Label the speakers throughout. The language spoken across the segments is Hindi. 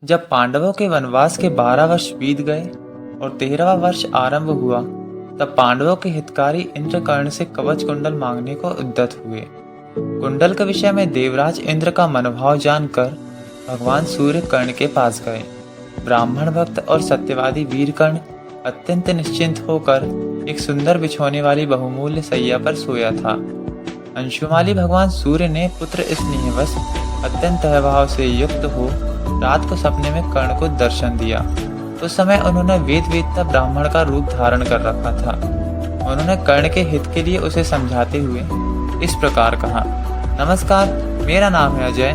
Speaker 1: जब पांडवों के वनवास के 12 वर्ष बीत गए और 13वां वर्ष आरंभ हुआ, तब पांडवों के हितकारी इंद्र कर्ण से कवच कुंडल मांगने को उद्यत हुए। कुंडल के विषय में देवराज इंद्र का मनोभाव जानकर भगवान सूर्य कर्ण के पास गए। ब्राह्मण भक्त और सत्यवादी वीर कर्ण अत्यंत निश्चिंत होकर एक सुंदर बिछौने वाली बहुमूल्य सैया पर सोया था। अंशुमाली भगवान सूर्य ने पुत्र स्नेहवश अत्यंत भाव से युक्त हो रात को सपने में कर्ण को दर्शन दिया। उस समय उन्होंने वेदवेत्ता ब्राह्मण का रूप धारण कर रखा था। उन्होंने कर्ण के हित के लिए उसे समझाते हुए इस प्रकार कहा, नमस्कार, मेरा नाम है अजय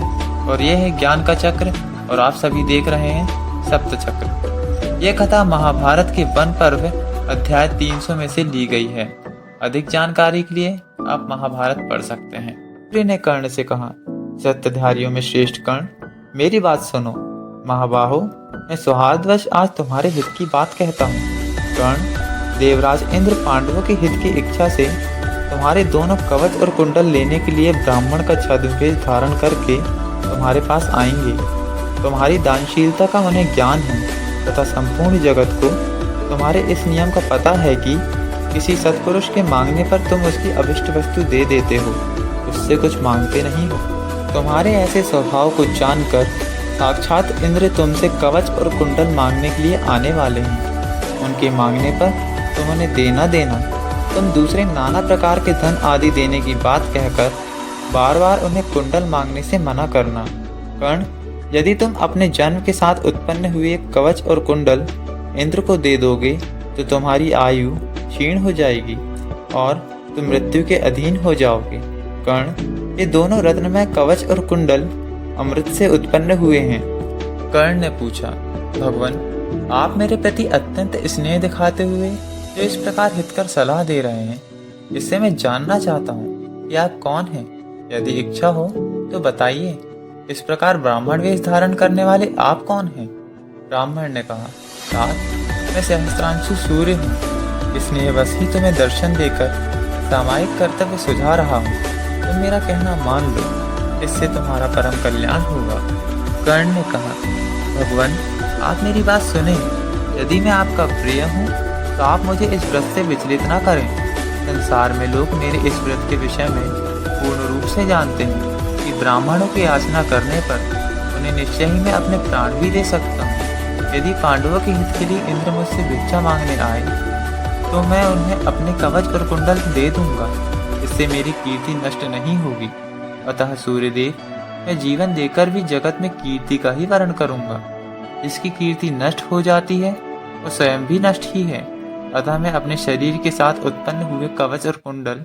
Speaker 1: और यह है ज्ञान का चक्र और आप सभी देख रहे हैं सप्त चक्र। यह कथा महाभारत के वन पर्व अध्याय 300 में से ली गई है। अधिक जानकारी के लिए आप महाभारत पढ़ सकते हैं। सूर्य ने कर्ण से कहा, सत्यधारियों में श्रेष्ठ कर्ण, मेरी बात सुनो। महाबाहो, मैं सौहार्दवश आज तुम्हारे हित की बात कहता हूँ। कर्ण, देवराज इंद्र पांडवों के हित की इच्छा से तुम्हारे दोनों कवच और कुंडल लेने के लिए ब्राह्मण का छद्मवेश धारण करके तुम्हारे पास आएंगे। तुम्हारी दानशीलता का उन्हें ज्ञान है तथा संपूर्ण जगत को तुम्हारे इस नियम का पता है कि किसी सत्पुरुष के मांगने पर तुम उसकी अभिष्ट वस्तु दे देते हो, उससे कुछ मांगते नहीं हो। तुम्हारे ऐसे स्वभाव को जानकर साक्षात इंद्र तुमसे कवच और कुंडल मांगने के लिए आने वाले हैं। उनके मांगने पर तुम उन्हें देना देना, तुम दूसरे नाना प्रकार के धन आदि देने की बात कहकर बार बार उन्हें कुंडल मांगने से मना करना। कर्ण, यदि तुम अपने जन्म के साथ उत्पन्न हुए कवच और कुंडल इंद्र को दे दोगे तो तुम्हारी आयु क्षीण हो जाएगी और तुम मृत्यु के अधीन हो जाओगे। कर्ण, ये दोनों रत्नमय कवच और कुंडल अमृत से उत्पन्न हुए हैं। कर्ण ने पूछा, भगवान, आप मेरे प्रति अत्यंत स्नेह दिखाते हुए जो इस प्रकार हितकर सलाह दे रहे हैं, इससे मैं जानना चाहता हूँ कि आप कौन हैं। यदि इच्छा हो तो बताइए, इस प्रकार ब्राह्मण वेश धारण करने वाले आप कौन हैं? ब्राह्मण ने कहा, मैं सहस्त्रांशु सूर्य हूँ। स्नेहवश ही तुम्हें दर्शन देकर सामायिक कर्तव्य सुझा रहा हूँ। तुम मेरा कहना मान लो, इससे तुम्हारा परम कल्याण होगा। कर्ण ने कहा, भगवान, आप मेरी बात सुने। यदि मैं आपका प्रिय हूँ तो आप मुझे इस व्रत से विचलित न करें। संसार में लोग मेरे इस व्रत के विषय में पूर्ण रूप से जानते हैं कि ब्राह्मणों की याचना करने पर उन्हें निश्चय ही मैं अपने प्राण भी दे सकता हूँ। यदि पांडवों के हित के लिए इंद्र मुझसे भिक्षा मांगने आए तो मैं उन्हें अपने कवच और कुंडल दे दूंगा। इससे मेरी कीर्ति नष्ट नहीं होगी। अतः सूर्यदेव, मैं जीवन देकर भी जगत में कीर्ति का ही वर्ण करूंगा। जिसकी कीर्ति नष्ट हो जाती है वो स्वयं भी नष्ट ही है। अतः मैं अपने शरीर के साथ उत्पन्न हुए कवच और कुंडल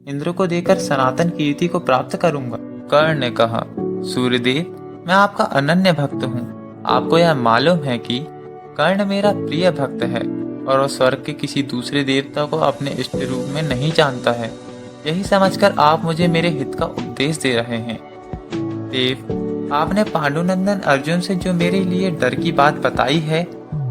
Speaker 1: इंद्र को देकर सनातन कीर्ति को प्राप्त करूंगा। कर्ण ने कहा, सूर्यदेव, मैं आपका अनन्य भक्त हूँ। आपको यह मालूम है कि कर्ण मेरा प्रिय भक्त है और वह स्वर्ग के किसी दूसरे देवता को अपने इष्ट रूप में नहीं जानता है। यही समझकर आप मुझे मेरे हित का उपदेश दे रहे हैं। देव, आपने पांडुनंदन अर्जुन से जो मेरे लिए डर की बात बताई है,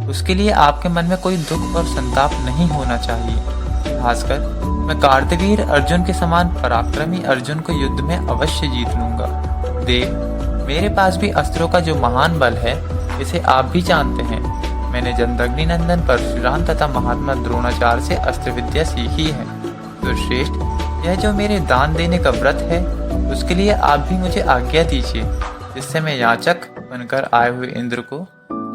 Speaker 1: उसके लिए आपके मन में कोई दुख और संताप नहीं होना चाहिए। खासकर मैं कार्तवीर अर्जुन के समान पराक्रमी अर्जुन को युद्ध में अवश्य जीत लूंगा। देव, मेरे पास भी अस्त्रों का जो महान बल है, इसे आप भी जानते हैं। मैंने जमदग्नि नंदन परशुराम तथा महात्मा द्रोणाचार्य से अस्त्र विद्या सीखी है। तो श्रेष्ठ, यह जो मेरे दान देने का व्रत है, उसके लिए आप भी मुझे आज्ञा दीजिए, जिससे मैं याचक बनकर आए हुए इंद्र को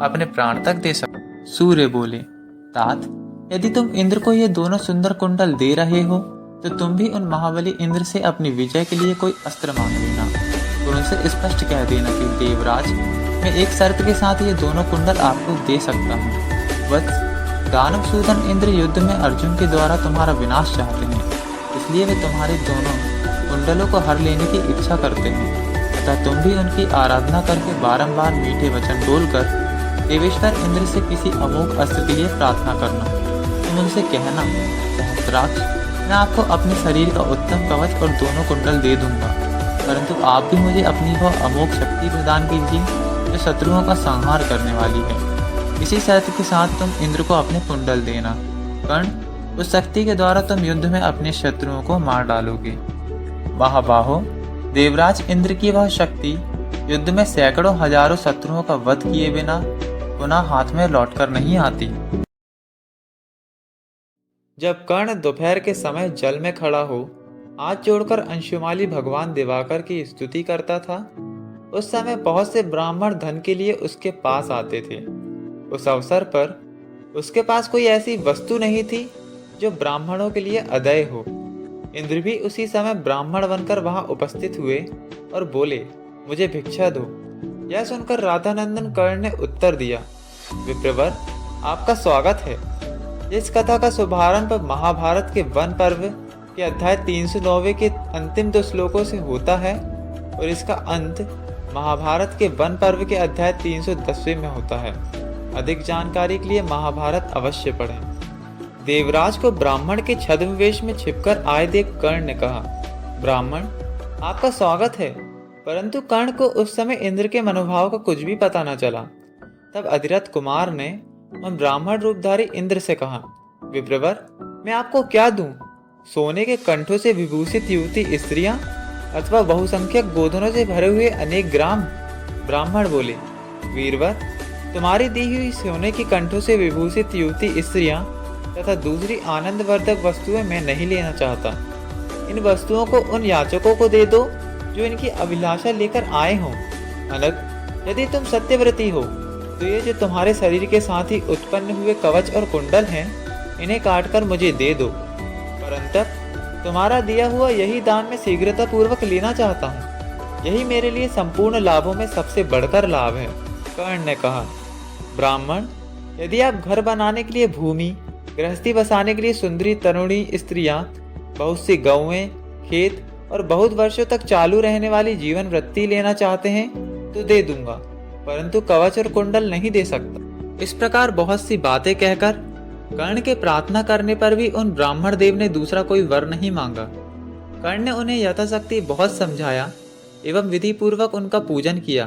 Speaker 1: अपने प्राण तक दे सकूं। सूर्य बोले, तात, यदि तुम इंद्र को ये दोनों सुंदर कुंडल दे रहे हो तो तुम भी उन महाबली इंद्र से अपनी विजय के लिए कोई अस्त्र मांग लेना। तो उनसे स्पष्ट कह देना कि देवराज, मैं एक शर्त के साथ ये दोनों कुंडल आपको दे सकता हूँ। वत्स, दानवसूदन इंद्र युद्ध में अर्जुन के द्वारा तुम्हारा विनाश चाहते हैं, इसलिए वे तुम्हारे दोनों कुंडलों को हर लेने की इच्छा करते हैं। अतः तुम भी उनकी आराधना करके बारंबार मीठे वचन बोलकर देवेश्वर इंद्र से किसी अमोघ अस्त्र के लिए प्रार्थना करना। तुम उनसे कहना, सहस्त्राक्ष, मैं आपको अपने शरीर का उत्तम कवच और दोनों कुंडल दे दूंगा, परंतु आप भी मुझे अपनी वह अमोघ शक्ति प्रदान कीजिए जो शत्रुओं का संहार करने वाली है। इसी शर्त के साथ तुम इंद्र को अपने कुंडल देना। कर्ण, उस शक्ति के द्वारा तुम युद्ध में अपने शत्रुओं को मार डालोगे। महाबाहो, देवराज इंद्र की वह शक्ति युद्ध में सैकड़ों हजारों शत्रुओं का वध किए बिना पुनः हाथ में लौटकर नहीं आती। जब कर्ण दोपहर के समय जल में खड़ा हो हाथ जोड़कर अंशुमाली भगवान दिवाकर की स्तुति करता था, उस समय बहुत से ब्राह्मण धन के लिए उसके पास आते थे। उस अवसर पर उसके पास कोई ऐसी वस्तु नहीं थी जो ब्राह्मणों के लिए अदेय हो। इंद्र भी उसी समय ब्राह्मण बनकर वहां उपस्थित हुए और बोले, मुझे भिक्षा दो। यह सुनकर राधानंदन कर्ण ने उत्तर दिया, विप्रवर, आपका स्वागत है। इस कथा का शुभारंभ महाभारत के वन पर्व के अध्याय 309 के अंतिम 2 श्लोकों से होता है और इसका अंत महाभारत के वन पर्व के अध्याय 310 में होता है। अधिक जानकारी के लिए महाभारत अवश्य पढ़ें। देवराज को ब्राह्मण के छद्म वेश में छिपकर आए देख कर्ण ने कहा, ब्राह्मण, आपका स्वागत है। परंतु कर्ण को उस समय इंद्र के मनोभाव का कुछ भी पता न चला। तब अधिरथ कुमार ने उन ब्राह्मण रूपधारी इंद्र से कहा, विप्रवर, मैं आपको क्या दूं? सोने के कंठों से विभूषित युवती स्त्रियां अथवा बहुसंख्यक गोधनों से भरे हुए अनेक ग्राम? ब्राह्मण बोले, वीरवर, तुम्हारी दी हुई सोने की कंठों से विभूषित युवती स्त्रियां तथा दूसरी आनंदवर्धक वस्तुएं मैं नहीं लेना चाहता। इन वस्तुओं को उन याचकों को दे दो जो इनकी अभिलाषा लेकर आए हों। अलग यदि तुम सत्यव्रती हो तो ये जो तुम्हारे शरीर के साथ ही उत्पन्न हुए कवच और कुंडल हैं, इन्हें काटकर मुझे दे दो। परंतु तुम्हारा दिया हुआ यही दान मैं शीघ्रता पूर्वक लेना चाहता हूँ। यही मेरे लिए संपूर्ण लाभों में सबसे बढ़कर लाभ है। कर्ण ने कहा, ब्राह्मण, यदि आप घर बनाने के लिए भूमि, गृहस्थी बसाने के लिए सुंदरी तरुणी स्त्रियां, बहुत सी गौएं, खेत और बहुत वर्षों तक चालू रहने वाली जीवन वृत्ति लेना चाहते हैं तो दे दूंगा, परंतु कवच और कुंडल नहीं दे सकता। इस प्रकार बहुत सी बातें कहकर कर्ण के प्रार्थना करने पर भी उन ब्राह्मण देव ने दूसरा कोई वर नहीं मांगा। कर्ण ने उन्हें यथाशक्ति बहुत समझाया एवं विधि पूर्वक उनका पूजन किया,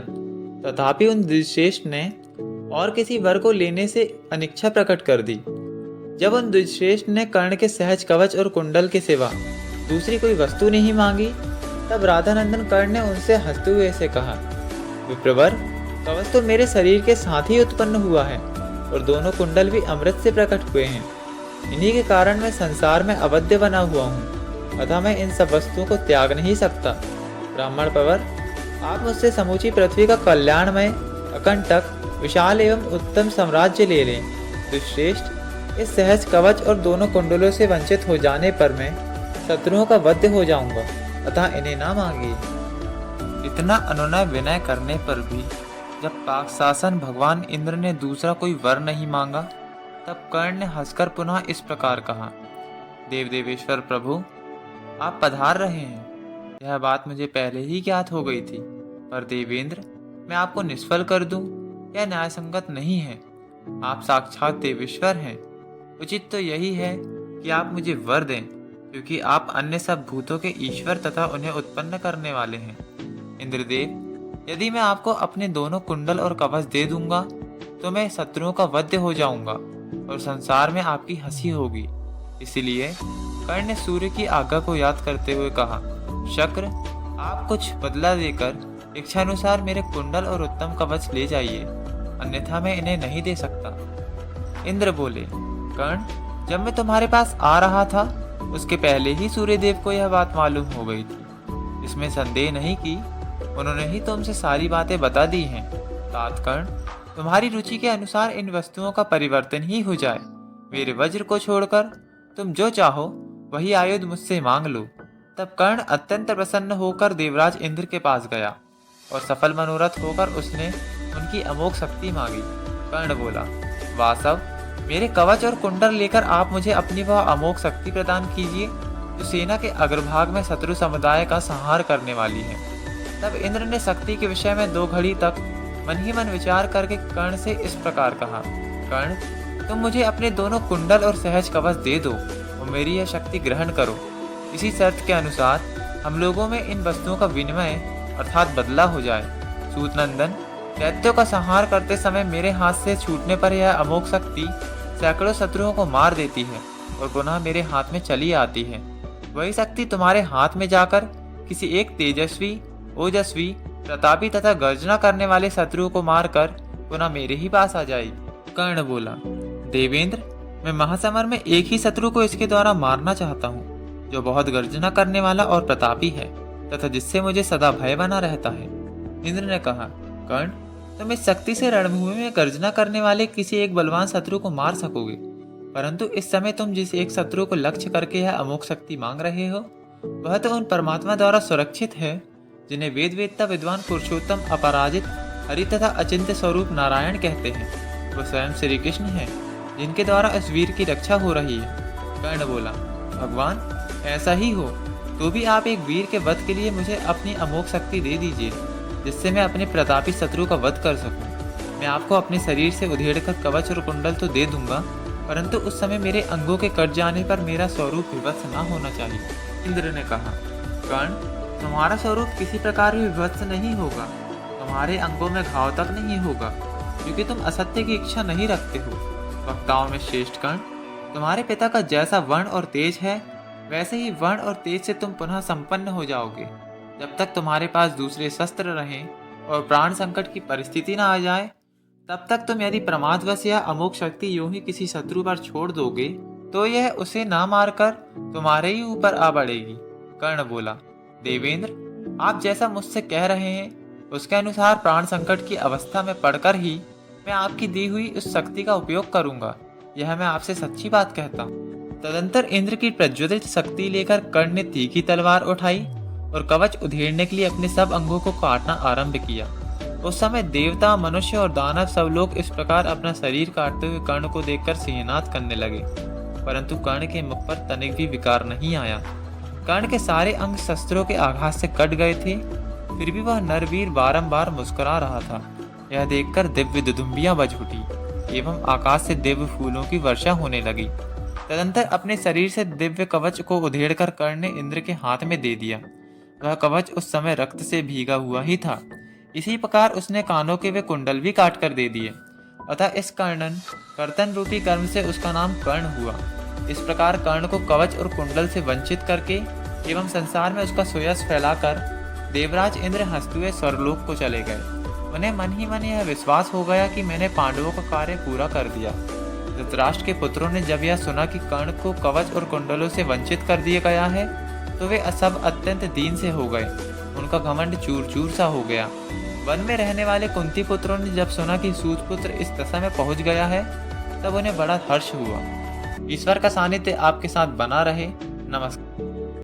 Speaker 1: तथापि उन द्विजश्रेष्ठ ने और किसी वर को लेने से अनिच्छा प्रकट कर दी। जब उन द्विजश्रेष्ठ ने कर्ण के सहज कवच और कुंडल के सिवा दूसरी कोई वस्तु नहीं मांगी, तब राधानंदन कर्ण ने उनसे हंसते हुए ऐसे कहा, विप्रवर, कवच तो मेरे शरीर के साथ ही उत्पन्न हुआ है और दोनों कुंडल भी अमृत से प्रकट हुए हैं। इन्हीं के कारण मैं संसार में अवध्य बना हुआ हूँ, अतः मैं इन सब वस्तुओं को त्याग नहीं सकता। ब्राह्मण पवर, आप मुझसे समूची पृथ्वी का कल्याणमय, अकंटक, विशाल एवं उत्तम साम्राज्य ले लें। दुष्श्रेष्ठ, इस सहज कवच और दोनों कुंडलों से वंचित हो जाने पर मैं शत्रुओं का वध्य हो जाऊंगा, अतः इन्हें ना मांगिए। इतना अनुनय विनय करने पर भी जब पाक शासन भगवान इंद्र ने दूसरा कोई वर नहीं मांगा, तब कर्ण ने हंसकर पुनः इस प्रकार कहा, देव देवेश्वर प्रभु, आप पधार रहे हैं। यह बात मुझे पहले ही ज्ञात हो गई थी, पर देवेंद्र, मैं आपको निष्फल कर दूं, यह न्यायसंगत नहीं है। आप साक्षात देवेश्वर हैं। उचित तो यही है कि आप मुझे वर दें, क्योंकि आप अन्य सब भूतों के ईश्वर तथा उन्हें उत्पन्न करने वाले हैं। इंद्रदेव, यदि मैं आपको अपने दोनों कुंडल और कवच दे दूंगा तो मैं शत्रुओं का वध्य हो जाऊंगा और संसार में आपकी हंसी होगी। इसलिए कर्ण ने सूर्य की आज्ञा को याद करते हुए कहा, शक्र, आप कुछ बदला देकर इच्छानुसार मेरे कुंडल और उत्तम कवच ले जाइए, अन्यथा मैं इन्हें नहीं दे सकता। इंद्र बोले, कर्ण, जब मैं तुम्हारे पास आ रहा था उसके पहले ही सूर्यदेव को यह बात मालूम हो गई थी। इसमें संदेह नहीं कि उन्होंने ही तुमसे सारी बातें बता दी हैं। तात्कर्ण, तुम्हारी रुचि के अनुसार इन वस्तुओं का परिवर्तन ही हो जाए। मेरे वज्र को छोड़कर तुम जो चाहो वही आयुध मुझसे मांग लो। तब कर्ण अत्यंत प्रसन्न होकर देवराज इंद्र के पास गया और सफल मनोरथ होकर उसने उनकी अमोघ शक्ति मांगी। कर्ण बोला, वासव, मेरे कवच और कुंडल लेकर आप मुझे अपनी वह अमोघ शक्ति प्रदान कीजिए जो सेना के अग्रभाग में शत्रु समुदाय का संहार करने वाली है। तब इंद्र ने शक्ति के विषय में 2 घड़ी तक मन ही मन विचार करके कर्ण से इस प्रकार कहा, कर्ण, तुम मुझे अपने दोनों कुंडल और सहज कवच दे दो और मेरी यह शक्ति ग्रहण करो। इसी शर्त के अनुसार हम लोगों में इन वस्तुओं का विनिमय अर्थात बदला हो जाए। सूतनंदन, दैत्यों का संहार करते समय मेरे हाथ से छूटने पर यह अमोघ शक्ति सैकड़ों शत्रुओं को मार देती है और पुनः मेरे हाथ में चली आती है। वही शक्ति तुम्हारे हाथ में जाकर किसी एक तेजस्वी, ओजस्वी प्रतापी तथा गर्जना करने वाले शत्रु को मारकर पुनः मेरे ही पास आ जाएगी। कर्ण बोला, देवेंद्र, मैं महासमर में एक ही शत्रु को इसके द्वारा मारना चाहता हूँ, जो बहुत गर्जना करने वाला और प्रतापी है तथा जिससे मुझे सदा भय बना रहता है। इंद्र ने कहा, कर्ण, तुम इस शक्ति से रणभूमि में गर्जना करने वाले किसी एक बलवान शत्रु को मार सकोगे, परंतु इस समय तुम जिस एक शत्रु को लक्ष्य करके यह अमोघ शक्ति मांग रहे हो, वह तो उन परमात्मा द्वारा सुरक्षित है जिन्हें वेद वेदता विद्वान पुरुषोत्तम अपराजित हरि तथा अचिंत्य स्वरूप नारायण कहते हैं। वो स्वयं श्री कृष्ण है जिनके द्वारा इस वीर की रक्षा हो रही है। कर्ण बोला, भगवान, ऐसा ही हो तो भी आप एक वीर के वध के लिए मुझे अपनी अमोघ शक्ति दे दीजिए, जिससे मैं अपने प्रतापी शत्रु का वध कर सकूं। मैं आपको अपने शरीर से उधेड़कर कवच और कुंडल तो दे दूंगा, परंतु उस समय मेरे अंगों के कट जाने पर मेरा स्वरूप विवत्स न होना चाहिए। इंद्र ने कहा, कर्ण, तुम्हारा स्वरूप किसी प्रकार भी विवत्स नहीं होगा, तुम्हारे अंगों में घाव तक नहीं होगा, क्योंकि तुम असत्य की इच्छा नहीं रखते हो। वक्ताओं में श्रेष्ठ कर्ण, तुम्हारे पिता का जैसा वर्ण और तेज है, वैसे ही वर्ण और तेज से तुम पुनः संपन्न हो जाओगे। जब तक तुम्हारे पास दूसरे शस्त्र रहें और प्राण संकट की परिस्थिति न आ जाए, तब तक तुम यदि प्रमादवश या अमोघ शक्ति यूं ही किसी शत्रु पर छोड़ दोगे, तो यह उसे ना मारकर तुम्हारे ही ऊपर आ बढ़ेगी। कर्ण बोला, देवेंद्र, आप जैसा मुझसे कह रहे हैं उसके अनुसार प्राण संकट की अवस्था में पड़कर ही मैं आपकी दी हुई उस शक्ति का उपयोग करूंगा। यह मैं आपसे सच्ची बात कहता हूँ। तदंतर इंद्र की प्रज्वलित शक्ति लेकर कर्ण ने तीखी तलवार उठाई और कवच उधेड़ने के लिए अपने सब अंगों को काटना आरंभ किया। उस समय देवता, मनुष्य और दानव सब लोग इस प्रकार अपना शरीर काटते हुए कर्ण को देखकर सिंहनाद करने लगे, परंतु कर्ण के मुख पर तनिक भी विकार नहीं आया। कर्ण के सारे अंग शस्त्रों के आघात से कट गए थे, फिर भी वह नरवीर बारंबार मुस्कुरा रहा था। यह देखकर दिव्य दुदुम्बियां बज उठी एवं आकाश से दिव्य फूलों की वर्षा होने लगी। तदंतर अपने शरीर से दिव्य कवच को उधेड़कर कर्ण ने इंद्र के हाथ में दे दिया। वह कवच उस समय रक्त से भीगा हुआ ही था। इसी प्रकार उसने कानों के वे कुंडल भी काट कर दे दिए, अतः इस कर्तन रूपी कर्म से उसका नाम कर्ण हुआ। इस प्रकार कर्ण को कवच और कुंडल से वंचित करके एवं संसार में उसका सुयश फैलाकर देवराज इंद्र हंसते हुए स्वर्गलोक को चले गए। उन्हें मन ही मन यह विश्वास हो गया कि मैंने पांडवों का कार्य पूरा कर दिया। धृतराष्ट्र के पुत्रों ने जब यह सुना कि कर्ण को कवच और कुंडलों से वंचित कर दिया गया है, तो वे सब अत्यंत दीन से हो गए। उनका घमंड चूर चूर सा हो गया। वन में रहने वाले कुंती पुत्रों ने जब सुना कि सूतपुत्र इस दशा में पहुंच गया है, तब उन्हें बड़ा हर्ष हुआ। ईश्वर का सानिध्य आपके साथ बना रहे। नमस्कार।